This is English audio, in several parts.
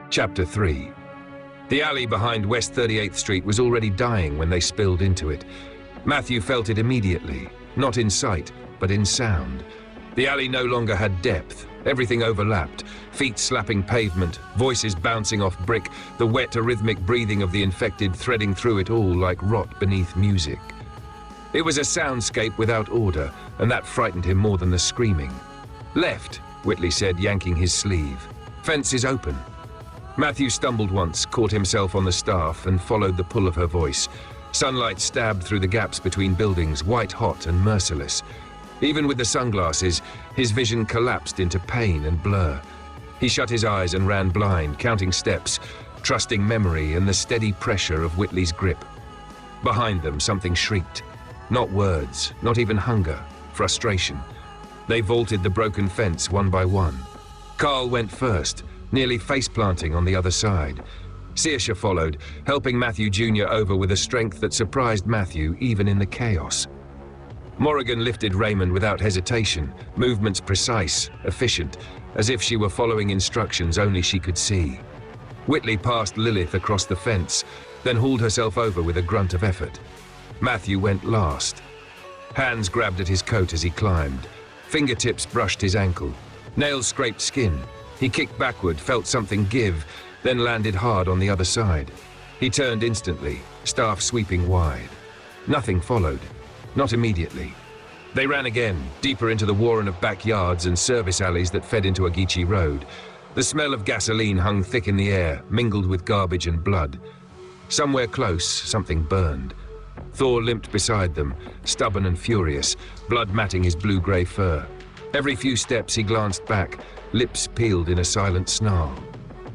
Chapter 3. The alley behind West 38th Street was already dying when they spilled into it. Matthew felt it immediately, not in sight, but in sound. The alley no longer had depth. Everything overlapped, feet slapping pavement, voices bouncing off brick, the wet, arrhythmic breathing of the infected threading through it all like rot beneath music. It was a soundscape without order, and that frightened him more than the screaming. "Left," Whitley said, yanking his sleeve. "Fence is open." Matthew stumbled once, caught himself on the staff, and followed the pull of her voice. Sunlight stabbed through the gaps between buildings, white-hot and merciless. Even with the sunglasses, his vision collapsed into pain and blur. He shut his eyes and ran blind, counting steps, trusting memory and the steady pressure of Whitley's grip. Behind them, something shrieked. Not words, not even hunger, frustration. They vaulted the broken fence one by one. Carl went first, nearly face-planting on the other side. Saoirse followed, helping Matthew Jr. over with a strength that surprised Matthew even in the chaos. Morrigan lifted Raymond without hesitation, movements precise, efficient, as if she were following instructions only she could see. Whitley passed Lilith across the fence, then hauled herself over with a grunt of effort. Matthew went last. Hands grabbed at his coat as he climbed. Fingertips brushed his ankle. Nails scraped skin. He kicked backward, felt something give, then landed hard on the other side. He turned instantly, staff sweeping wide. Nothing followed. Not immediately. They ran again, deeper into the warren of backyards and service alleys that fed into Ogeechee Road. The smell of gasoline hung thick in the air, mingled with garbage and blood. Somewhere close, something burned. Thor limped beside them, stubborn and furious, blood matting his blue-grey fur. Every few steps he glanced back, lips peeled in a silent snarl.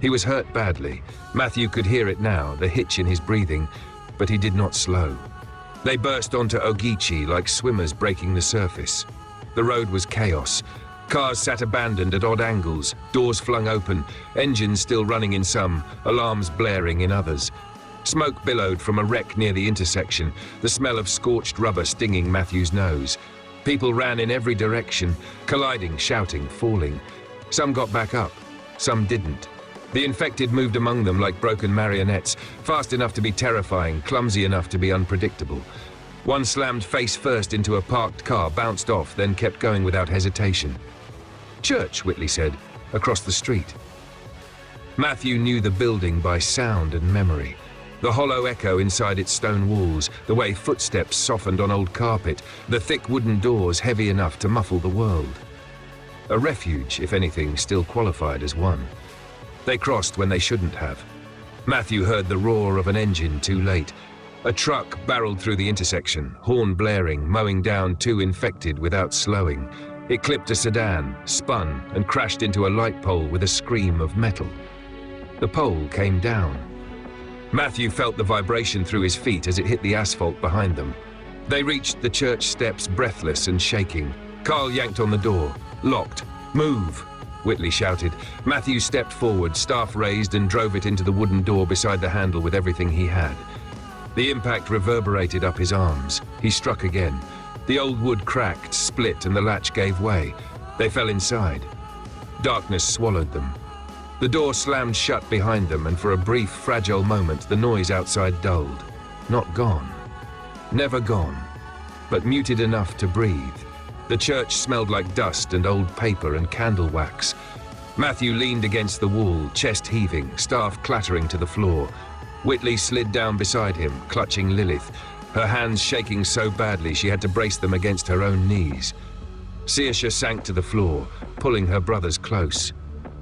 He was hurt badly. Matthew could hear it now, the hitch in his breathing, but he did not slow. They burst onto Ogeechee like swimmers breaking the surface. The road was chaos. Cars sat abandoned at odd angles, doors flung open, engines still running in some, alarms blaring in others. Smoke billowed from a wreck near the intersection, the smell of scorched rubber stinging Matthew's nose. People ran in every direction, colliding, shouting, falling. Some got back up, some didn't. The infected moved among them like broken marionettes, fast enough to be terrifying, clumsy enough to be unpredictable. One slammed face first into a parked car, bounced off, then kept going without hesitation. "Church," Whitley said, across the street. Matthew knew the building by sound and memory. The hollow echo inside its stone walls, the way footsteps softened on old carpet, the thick wooden doors heavy enough to muffle the world. A refuge, if anything, still qualified as one. They crossed when they shouldn't have. Matthew heard the roar of an engine too late. A truck barreled through the intersection, horn blaring, mowing down two infected without slowing. It clipped a sedan, spun, and crashed into a light pole with a scream of metal. The pole came down. Matthew felt the vibration through his feet as it hit the asphalt behind them. They reached the church steps breathless and shaking. Carl yanked on the door. Locked. "Move!" Whitley shouted. Matthew stepped forward, staff raised, and drove it into the wooden door beside the handle with everything he had. The impact reverberated up his arms. He struck again. The old wood cracked, split, and the latch gave way. They fell inside. Darkness swallowed them. The door slammed shut behind them, and for a brief, fragile moment, the noise outside dulled. Not gone. Never gone. But muted enough to breathe. The church smelled like dust and old paper and candle wax. Matthew leaned against the wall, chest heaving, staff clattering to the floor. Whitley slid down beside him, clutching Lilith, her hands shaking so badly she had to brace them against her own knees. Saoirse sank to the floor, pulling her brothers close.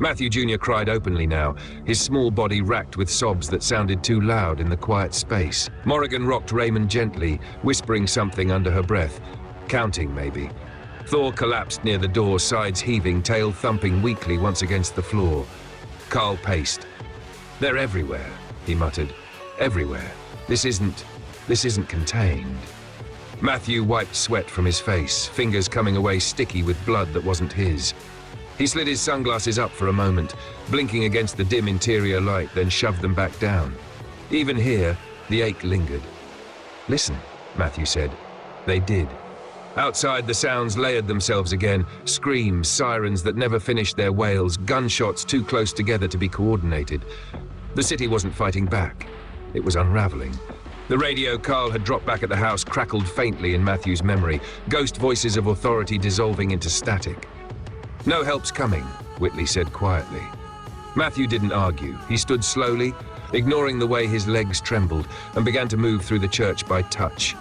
Matthew Jr. cried openly now, his small body racked with sobs that sounded too loud in the quiet space. Morrigan rocked Raymond gently, whispering something under her breath. Counting, maybe. Thor collapsed near the door, sides heaving, tail thumping weakly once against the floor. Carl paced. "They're everywhere," he muttered. "Everywhere. This isn't contained." Matthew wiped sweat from his face, fingers coming away sticky with blood that wasn't his. He slid his sunglasses up for a moment, blinking against the dim interior light, then shoved them back down. Even here, the ache lingered. "Listen," Matthew said. They did. Outside, the sounds layered themselves again. Screams, sirens that never finished their wails, gunshots too close together to be coordinated. The city wasn't fighting back. It was unraveling. The radio Carl had dropped back at the house crackled faintly in Matthew's memory, ghost voices of authority dissolving into static. "No help's coming," Whitley said quietly. Matthew didn't argue. He stood slowly, ignoring the way his legs trembled, and began to move through the church by touch.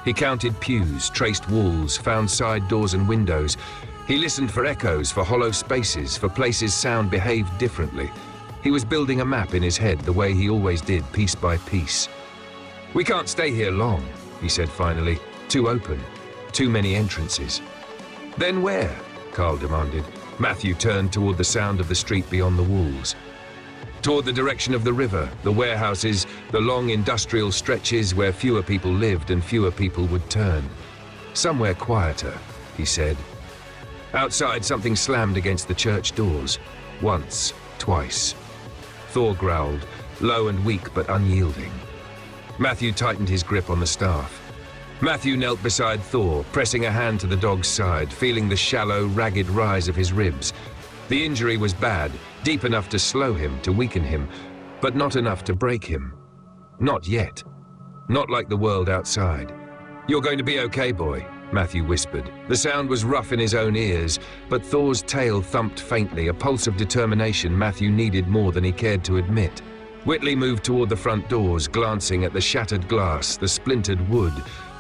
He counted pews, traced walls, found side doors and windows. He listened for echoes, for hollow spaces, for places sound behaved differently. He was building a map in his head the way he always did, piece by piece. "We can't stay here long," he said finally. "Too open. Too many entrances." "Then where?" Carl demanded. Matthew turned toward the sound of the street beyond the walls. Toward the direction of the river, the warehouses, the long industrial stretches where fewer people lived and fewer people would turn. "Somewhere quieter," he said. Outside, something slammed against the church doors. Once, twice. Thor growled, low and weak but unyielding. Matthew tightened his grip on the staff. Matthew knelt beside Thor, pressing a hand to the dog's side, feeling the shallow, ragged rise of his ribs. The injury was bad, deep enough to slow him, to weaken him, but not enough to break him. Not yet. Not like the world outside. "You're going to be okay, boy," Matthew whispered. The sound was rough in his own ears, but Thor's tail thumped faintly, a pulse of determination Matthew needed more than he cared to admit. Whitley moved toward the front doors, glancing at the shattered glass, the splintered wood,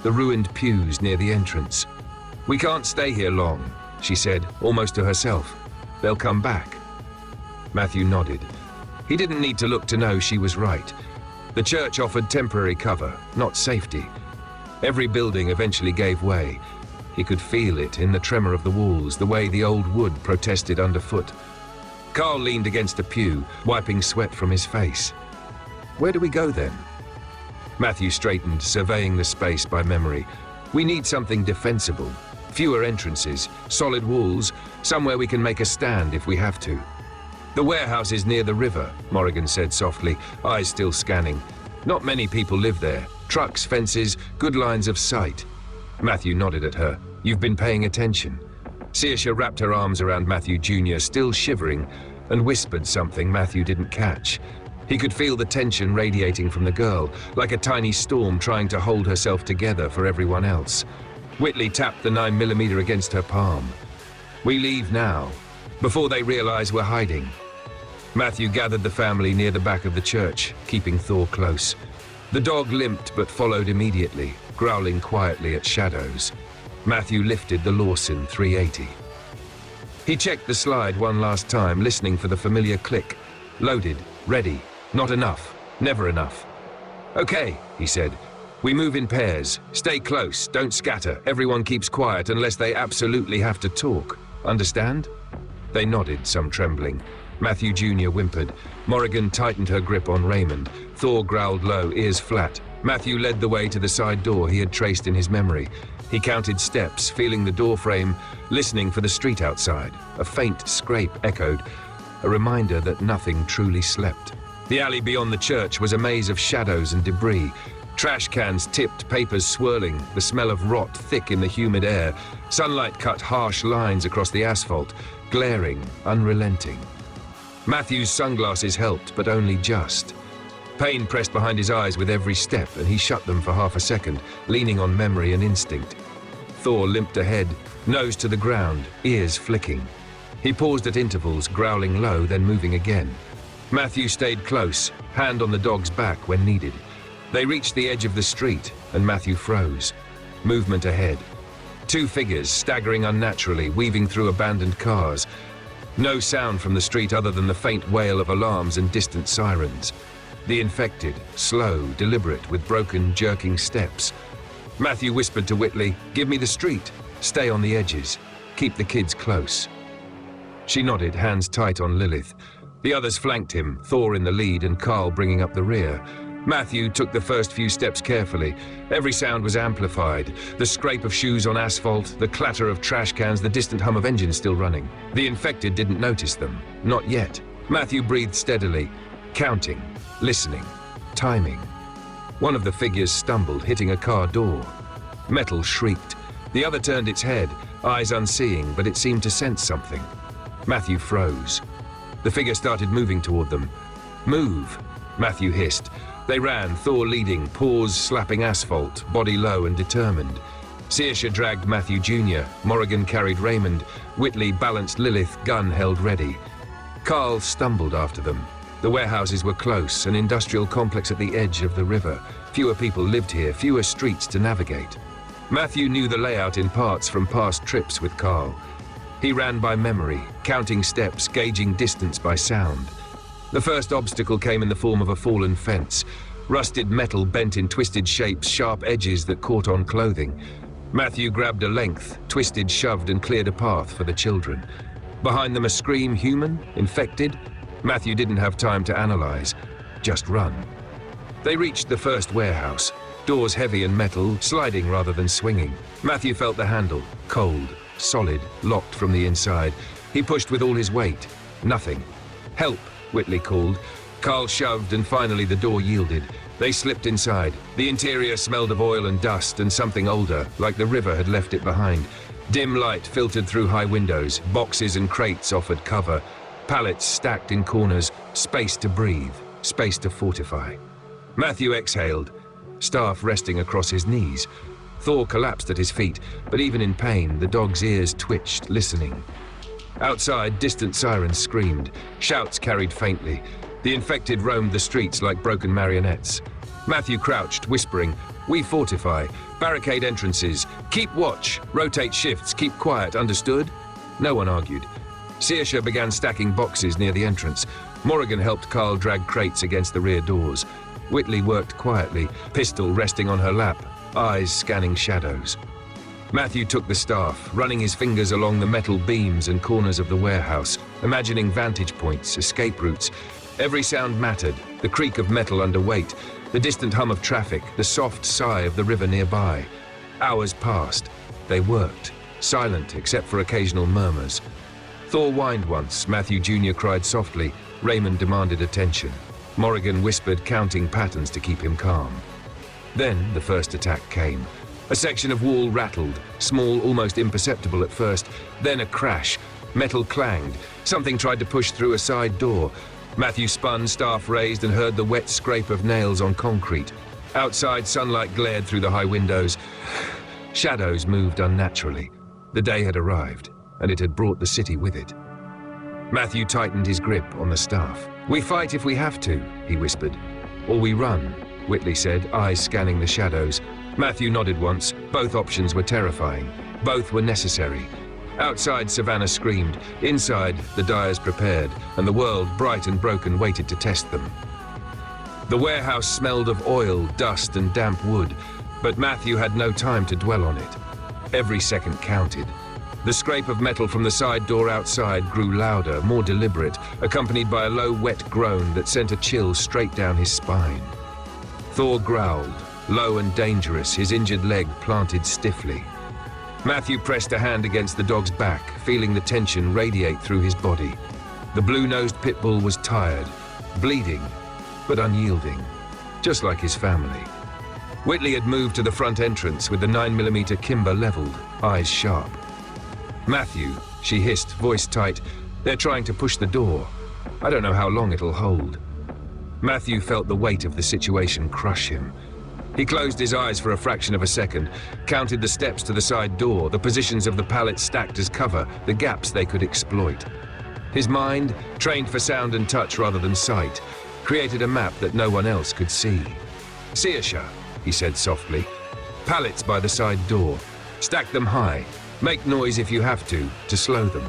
the ruined pews near the entrance. "We can't stay here long," she said, almost to herself. "They'll come back." Matthew nodded. He didn't need to look to know she was right. The church offered temporary cover, not safety. Every building eventually gave way. He could feel it in the tremor of the walls, the way the old wood protested underfoot. Carl leaned against a pew, wiping sweat from his face. "Where do we go then?" Matthew straightened, surveying the space by memory. "We need something defensible. Fewer entrances, solid walls, somewhere we can make a stand if we have to." "The warehouse is near the river," Morrigan said softly, eyes still scanning. "Not many people live there. Trucks, fences, good lines of sight." Matthew nodded at her. "You've been paying attention." Saoirse wrapped her arms around Matthew Jr., still shivering, and whispered something Matthew didn't catch. He could feel the tension radiating from the girl, like a tiny storm trying to hold herself together for everyone else. Whitley tapped the 9mm against her palm. "We leave now, before they realize we're hiding." Matthew gathered the family near the back of the church, keeping Thor close. The dog limped but followed immediately, growling quietly at shadows. Matthew lifted the Lawson 380. He checked the slide one last time, listening for the familiar click. Loaded, ready, not enough, never enough. "Okay," he said. "We move in pairs. Stay close, don't scatter. Everyone keeps quiet unless they absolutely have to talk. Understand?" They nodded, some trembling. Matthew Jr. whimpered. Morrigan tightened her grip on Raymond. Thor growled low, ears flat. Matthew led the way to the side door he had traced in his memory. He counted steps, feeling the door frame, listening for the street outside. A faint scrape echoed, a reminder that nothing truly slept. The alley beyond the church was a maze of shadows and debris. Trash cans tipped, papers swirling, the smell of rot thick in the humid air. Sunlight cut harsh lines across the asphalt, glaring, unrelenting. Matthew's sunglasses helped, but only just. Pain pressed behind his eyes with every step, and he shut them for half a second, leaning on memory and instinct. Thor limped ahead, nose to the ground, ears flicking. He paused at intervals, growling low, then moving again. Matthew stayed close, hand on the dog's back when needed. They reached the edge of the street, and Matthew froze. Movement ahead. Two figures, staggering unnaturally, weaving through abandoned cars. No sound from the street other than the faint wail of alarms and distant sirens. The infected, slow, deliberate, with broken, jerking steps. Matthew whispered to Whitley, "Give me the street. Stay on the edges. Keep the kids close." She nodded, hands tight on Lilith. The others flanked him, Thor in the lead and Carl bringing up the rear. Matthew took the first few steps carefully. Every sound was amplified. The scrape of shoes on asphalt, the clatter of trash cans, the distant hum of engines still running. The infected didn't notice them. Not yet. Matthew breathed steadily, counting, listening, timing. One of the figures stumbled, hitting a car door. Metal shrieked. The other turned its head, eyes unseeing, but it seemed to sense something. Matthew froze. The figure started moving toward them. "Move," Matthew hissed. They ran, Thor leading, paws slapping asphalt, body low and determined. Saoirse dragged Matthew Jr., Morrigan carried Raymond, Whitley balanced Lilith, gun held ready. Carl stumbled after them. The warehouses were close, an industrial complex at the edge of the river. Fewer people lived here, fewer streets to navigate. Matthew knew the layout in parts from past trips with Carl. He ran by memory, counting steps, gauging distance by sound. The first obstacle came in the form of a fallen fence. Rusted metal bent in twisted shapes, sharp edges that caught on clothing. Matthew grabbed a length, twisted, shoved, and cleared a path for the children. Behind them a scream, human? Infected? Matthew didn't have time to analyze. Just run. They reached the first warehouse. Doors heavy and metal, sliding rather than swinging. Matthew felt the handle, cold, solid, locked from the inside. He pushed with all his weight. Nothing. "Help," Whitley called. Carl shoved and finally the door yielded. They slipped inside. The interior smelled of oil and dust and something older, like the river had left it behind. Dim light filtered through high windows. Boxes and crates offered cover. Pallets stacked in corners. Space to breathe. Space to fortify. Matthew exhaled, staff resting across his knees. Thor collapsed at his feet, but even in pain, the dog's ears twitched, listening. Outside, distant sirens screamed. Shouts carried faintly. The infected roamed the streets like broken marionettes. Matthew crouched, whispering, "We fortify. Barricade entrances. Keep watch. Rotate shifts. Keep quiet. Understood?" No one argued. Saoirse began stacking boxes near the entrance. Morrigan helped Carl drag crates against the rear doors. Whitley worked quietly, pistol resting on her lap, eyes scanning shadows. Matthew took the staff, running his fingers along the metal beams and corners of the warehouse, imagining vantage points, escape routes. Every sound mattered, the creak of metal under weight, the distant hum of traffic, the soft sigh of the river nearby. Hours passed. They worked, silent except for occasional murmurs. Thor whined once, Matthew Jr. cried softly, Raymond demanded attention. Morrigan whispered, counting patterns to keep him calm. Then the first attack came. A section of wall rattled, small, almost imperceptible at first, then a crash. Metal clanged. Something tried to push through a side door. Matthew spun, staff raised, and heard the wet scrape of nails on concrete. Outside, sunlight glared through the high windows. Shadows moved unnaturally. The day had arrived, and it had brought the city with it. Matthew tightened his grip on the staff. "We fight if we have to," he whispered. "Or we run," Whitley said, eyes scanning the shadows. Matthew nodded once. Both options were terrifying. Both were necessary. Outside, Savannah screamed. Inside, the dyers prepared, and the world, bright and broken, waited to test them. The warehouse smelled of oil, dust, and damp wood, but Matthew had no time to dwell on it. Every second counted. The scrape of metal from the side door outside grew louder, more deliberate, accompanied by a low, wet groan that sent a chill straight down his spine. Thor growled, low and dangerous, his injured leg planted stiffly. Matthew pressed a hand against the dog's back, feeling the tension radiate through his body. The blue-nosed pit bull was tired, bleeding, but unyielding, just like his family. Whitley had moved to the front entrance with the 9mm Kimber leveled, eyes sharp. "Matthew," she hissed, voice tight, "they're trying to push the door. I don't know how long it'll hold." Matthew felt the weight of the situation crush him. He closed his eyes for a fraction of a second, counted the steps to the side door, the positions of the pallets stacked as cover, the gaps they could exploit. His mind, trained for sound and touch rather than sight, created a map that no one else could see. "Saoirse," he said softly. "Pallets by the side door. Stack them high. Make noise if you have to slow them."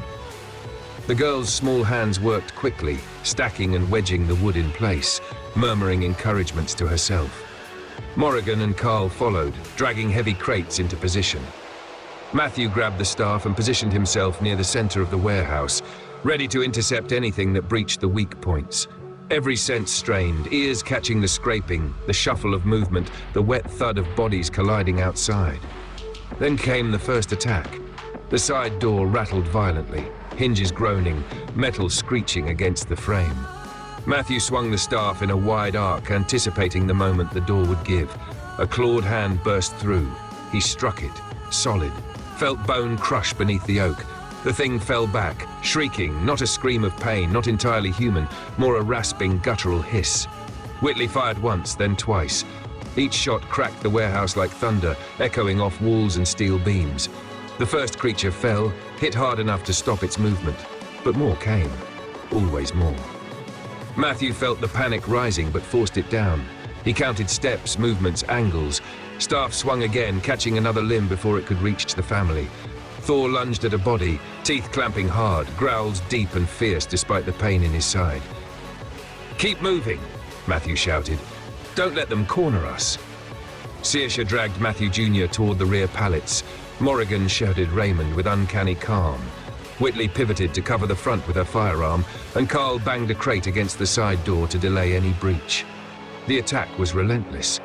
The girl's small hands worked quickly, stacking and wedging the wood in place, murmuring encouragements to herself. Morrigan and Carl followed, dragging heavy crates into position. Matthew grabbed the staff and positioned himself near the center of the warehouse, ready to intercept anything that breached the weak points. Every sense strained, ears catching the scraping, the shuffle of movement, the wet thud of bodies colliding outside. Then came the first attack. The side door rattled violently, hinges groaning, metal screeching against the frame. Matthew swung the staff in a wide arc, anticipating the moment the door would give. A clawed hand burst through. He struck it, solid, felt bone crush beneath the oak. The thing fell back, shrieking, not a scream of pain, not entirely human, more a rasping, guttural hiss. Whitley fired once, then twice. Each shot cracked the warehouse like thunder, echoing off walls and steel beams. The first creature fell, hit hard enough to stop its movement. But more came. Always more. Matthew felt the panic rising, but forced it down. He counted steps, movements, angles. Staff swung again, catching another limb before it could reach the family. Thor lunged at a body, teeth clamping hard, growls deep and fierce despite the pain in his side. "Keep moving," Matthew shouted. "Don't let them corner us." Saoirse dragged Matthew Jr. toward the rear pallets. Morrigan shouted Raymond with uncanny calm. Whitley pivoted to cover the front with her firearm, and Carl banged a crate against the side door to delay any breach. The attack was relentless.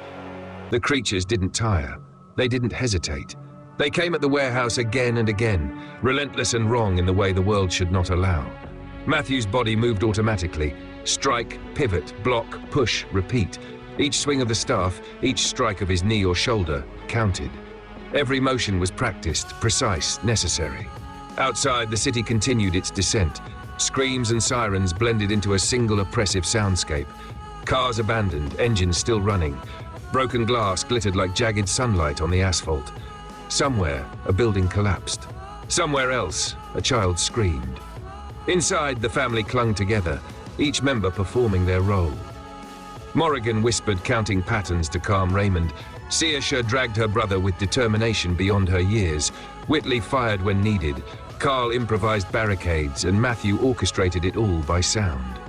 The creatures didn't tire. They didn't hesitate. They came at the warehouse again and again, relentless and wrong in the way the world should not allow. Matthew's body moved automatically. Strike, pivot, block, push, repeat. Each swing of the staff, each strike of his knee or shoulder, counted. Every motion was practiced, precise, necessary. Outside, the city continued its descent. Screams and sirens blended into a single oppressive soundscape. Cars abandoned, engines still running. Broken glass glittered like jagged sunlight on the asphalt. Somewhere, a building collapsed. Somewhere else, a child screamed. Inside, the family clung together, each member performing their role. Morrigan whispered counting patterns to calm Raymond. Saoirse dragged her brother with determination beyond her years. Whitley fired when needed. Carl improvised barricades, and Matthew orchestrated it all by sound.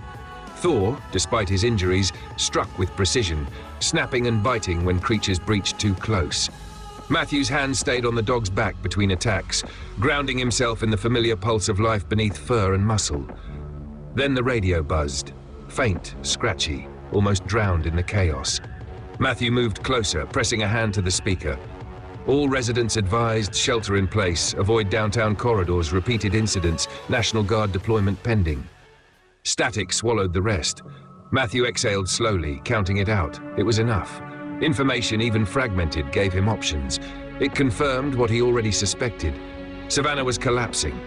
Thor, despite his injuries, struck with precision, snapping and biting when creatures breached too close. Matthew's hand stayed on the dog's back between attacks, grounding himself in the familiar pulse of life beneath fur and muscle. Then the radio buzzed, faint, scratchy, almost drowned in the chaos. Matthew moved closer, pressing a hand to the speaker. All residents advised, shelter in place, avoid downtown corridors, repeated incidents, National Guard deployment pending. Static swallowed the rest. Matthew exhaled slowly, counting it out. It was enough. Information, even fragmented, gave him options. It confirmed what he already suspected. Savannah was collapsing.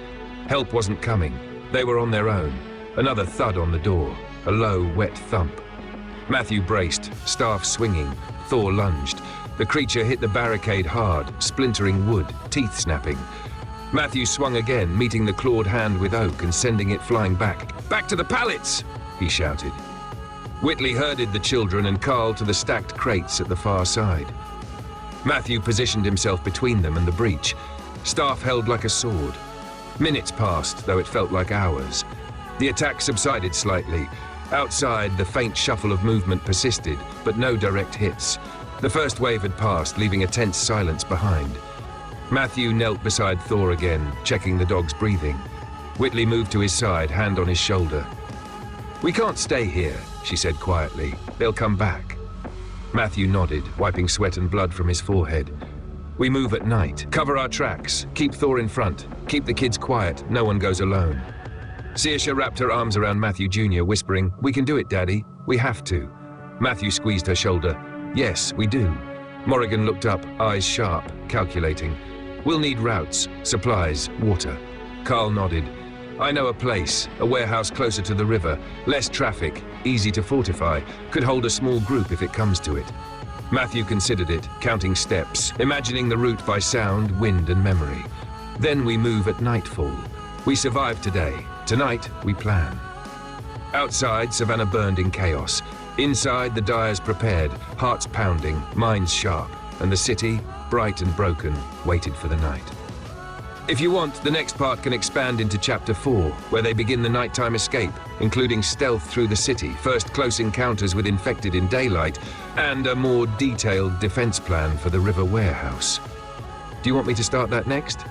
Help wasn't coming. They were on their own. Another thud on the door. A low, wet thump. Matthew braced, staff swinging. Thor lunged. The creature hit the barricade hard, splintering wood, teeth snapping. Matthew swung again, meeting the clawed hand with oak and sending it flying back. "Back to the pallets!" he shouted. Whitley herded the children and Carl to the stacked crates at the far side. Matthew positioned himself between them and the breach. Staff held like a sword. Minutes passed, though it felt like hours. The attack subsided slightly. Outside, the faint shuffle of movement persisted, but no direct hits. The first wave had passed, leaving a tense silence behind. Matthew knelt beside Thor again, checking the dog's breathing. Whitley moved to his side, hand on his shoulder. "We can't stay here," she said quietly. "They'll come back." Matthew nodded, wiping sweat and blood from his forehead. "We move at night. Cover our tracks. Keep Thor in front. Keep the kids quiet. No one goes alone." Saoirse wrapped her arms around Matthew Jr., whispering, "We can do it, Daddy. We have to." Matthew squeezed her shoulder. "Yes, we do." Morrigan looked up, eyes sharp, calculating. "We'll need routes, supplies, water." Carl nodded. "I know a place, a warehouse closer to the river, less traffic, easy to fortify, could hold a small group if it comes to it." Matthew considered it, counting steps, imagining the route by sound, wind, and memory. "Then we move at nightfall. We survive today. Tonight, we plan." Outside, Savannah burned in chaos. Inside, the dyers prepared, hearts pounding, minds sharp, and the city, bright and broken, waited for the night. If you want, the next part can expand into Chapter 4, where they begin the nighttime escape, including stealth through the city, first close encounters with infected in daylight, and a more detailed defense plan for the river warehouse. Do you want me to start that next?